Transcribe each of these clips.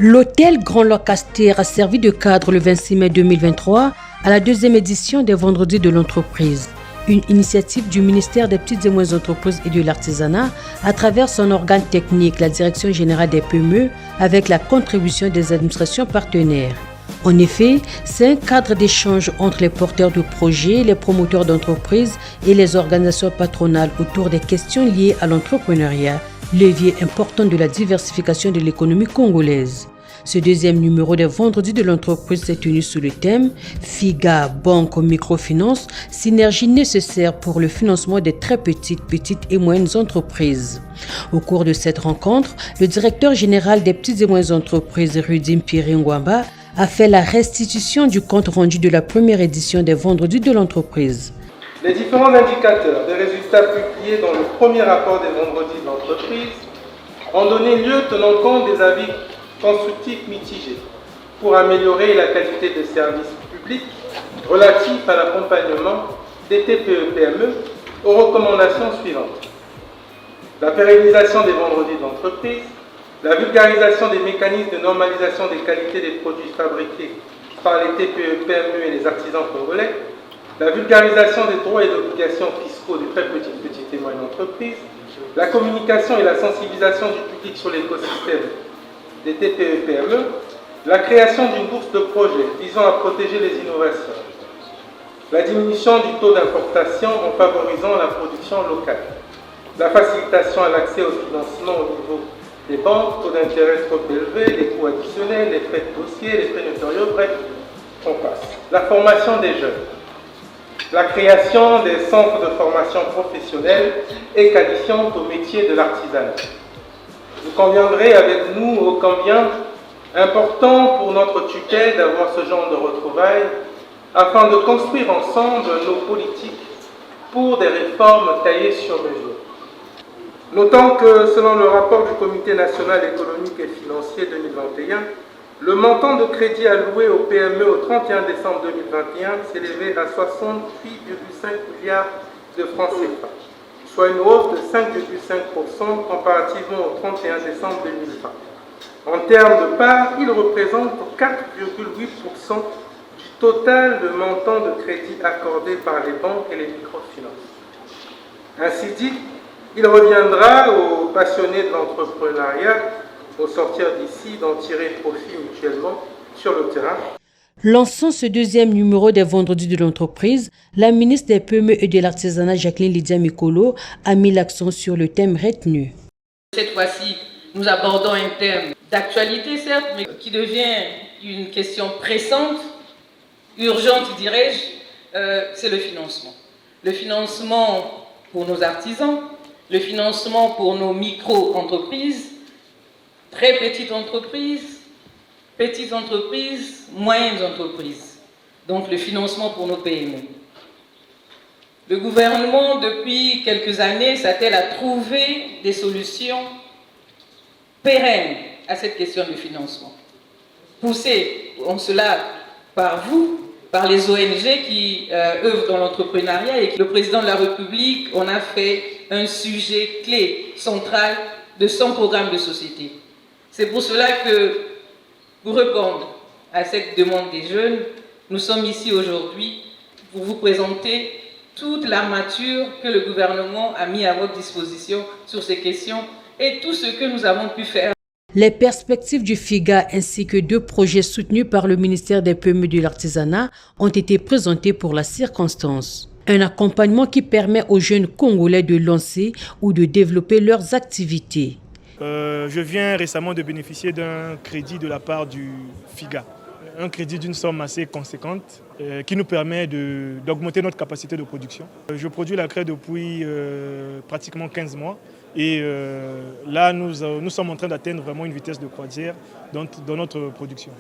L'hôtel Grand Lancaster a servi de cadre le 26 mai 2023 à la deuxième édition des Vendredis de l'entreprise, une initiative du ministère des Petites et Moyennes Entreprises et de l'Artisanat à travers son organe technique, la Direction Générale des PME, avec la contribution des administrations partenaires. En effet, c'est un cadre d'échange entre les porteurs de projets, les promoteurs d'entreprises et les organisations patronales autour des questions liées à l'entrepreneuriat, levier important de la diversification de l'économie congolaise. Ce deuxième numéro des Vendredis de l'entreprise s'est tenu sous le thème FIGA, Banque Microfinance, synergie nécessaire pour le financement des très petites et moyennes entreprises. Au cours de cette rencontre, le directeur général des petites et moyennes entreprises, Rudy Mpiringwamba, a fait la restitution du compte rendu de la première édition des Vendredis de l'entreprise. Les différents indicateurs des résultats publiés dans le premier rapport des Vendredis de l'entreprise ont donné lieu tenant compte des avis constructifs mitigés pour améliorer la qualité des services publics relatifs à l'accompagnement des TPE-PME aux recommandations suivantes. La pérennisation des Vendredis de l'entreprise, la vulgarisation des mécanismes de normalisation des qualités des produits fabriqués par les TPE-PME et les artisans congolais, la vulgarisation des droits et obligations fiscaux des très petites et moyennes entreprises, la communication et la sensibilisation du public sur l'écosystème des TPE-PME, la création d'une bourse de projet visant à protéger les innovations, la diminution du taux d'importation en favorisant la production locale, la facilitation à l'accès au financement au niveau des banques, taux d'intérêt trop élevés, les coûts additionnels, les frais de dossier, les frais notariaux, bref, on passe. La formation des jeunes, la création des centres de formation professionnelle et qualifiante au métier de l'artisanat. Vous conviendrez avec nous ô combien important pour notre tutelle d'avoir ce genre de retrouvailles afin de construire ensemble nos politiques pour des réformes taillées sur mesure. Notons que selon le rapport du Comité national économique et financier 2021, le montant de crédit alloué aux PME au 31 décembre 2021 s'élevait à 68,5 milliards de francs CFA, soit une hausse de 5,5% comparativement au 31 décembre 2020. En termes de part, il représente 4,8% du total de montant de crédit accordé par les banques et les microfinances. Ainsi dit, il reviendra aux passionnés de l'entrepreneuriat, au sortir d'ici, d'en tirer profit mutuellement sur le terrain. Lançant ce deuxième numéro des Vendredis de l'entreprise, la ministre des PME et de l'Artisanat, Jacqueline Lydia Mikolo, a mis l'accent sur le thème retenu. Cette fois-ci, nous abordons un thème d'actualité, certes, mais qui devient une question pressante, urgente, dirais-je, c'est le financement. Le financement pour nos artisans, le financement pour nos micro-entreprises, très petites entreprises, moyennes entreprises. Donc le financement pour nos PME. Le gouvernement, depuis quelques années, s'attelle à trouver des solutions pérennes à cette question du financement. Poussé en cela par vous, par les ONG qui œuvrent dans l'entrepreneuriat et le président de la République en a fait un sujet clé, central de son programme de société. C'est pour cela que, pour répondre à cette demande des jeunes, nous sommes ici aujourd'hui pour vous présenter toute l'armature que le gouvernement a mis à votre disposition sur ces questions et tout ce que nous avons pu faire. Les perspectives du FIGA ainsi que 2 projets soutenus par le ministère des PME de l'Artisanat ont été présentés pour la circonstance. Un accompagnement qui permet aux jeunes Congolais de lancer ou de développer leurs activités. Je viens récemment de bénéficier d'un crédit de la part du FIGA. Un crédit d'une somme assez conséquente qui nous permet d'augmenter notre capacité de production. Je produis la craie depuis pratiquement 15 mois et là nous sommes en train d'atteindre vraiment une vitesse de croisière dans notre production.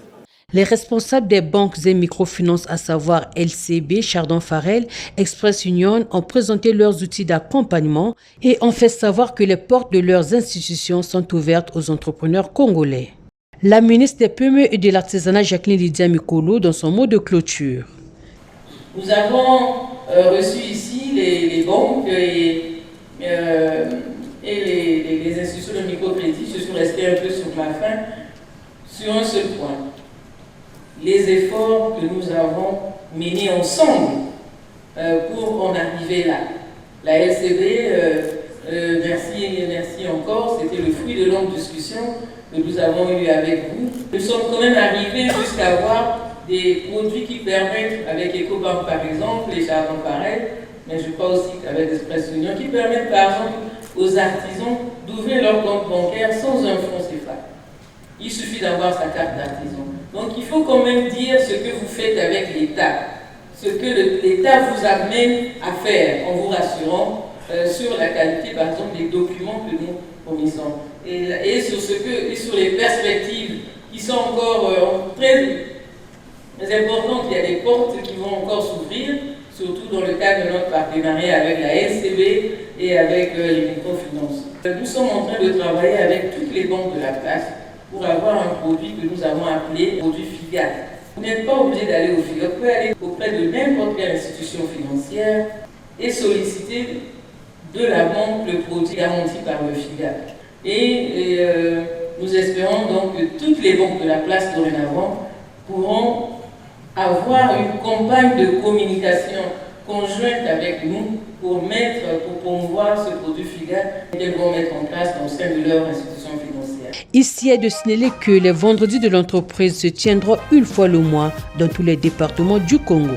Les responsables des banques et microfinances, à savoir LCB, Chardon Farel, Express Union, ont présenté leurs outils d'accompagnement et ont fait savoir que les portes de leurs institutions sont ouvertes aux entrepreneurs congolais. La ministre des PME et de l'Artisanat, Jacqueline Lydia Mikolo, dans son mot de clôture. Nous avons reçu ici les banques et les institutions de microcrédit. Je suis resté un peu sur ma faim. sur un seul point. Les efforts que nous avons menés ensemble pour en arriver là. La LCB, merci encore, c'était le fruit de longues discussions que nous avons eues avec vous. Nous sommes quand même arrivés jusqu'à avoir des produits qui permettent, avec EcoBank par exemple, les charbons pareils, mais je crois aussi qu'avec Express Union, qui permettent par exemple aux artisans d'ouvrir leur compte bancaire sans un franc CFA. Il suffit d'avoir sa carte d'artisan. Donc il faut quand même dire ce que vous faites avec l'État, ce que l'État vous amène à faire en vous rassurant sur la qualité, par exemple, des documents que nous fournissons et sur les perspectives qui sont encore très importantes. Il y a des portes qui vont encore s'ouvrir, surtout dans le cadre de notre partenariat avec la LCB et avec les microfinances. Nous sommes en train de travailler avec toutes les banques de la place pour avoir un produit que nous avons appelé produit FIGA. Vous n'êtes pas obligé d'aller au FIGA, vous pouvez aller auprès de n'importe quelle institution financière et solliciter de la banque le produit garanti par le FIGA. Et nous espérons donc que toutes les banques de la place dorénavant pourront avoir une campagne de communication conjointe avec nous pour promouvoir ce produit FIGA qu'elles vont mettre en place au sein de leur institution financière. Ici est de signaler que les vendredis de l'entreprise se tiendront une fois le mois dans tous les départements du Congo.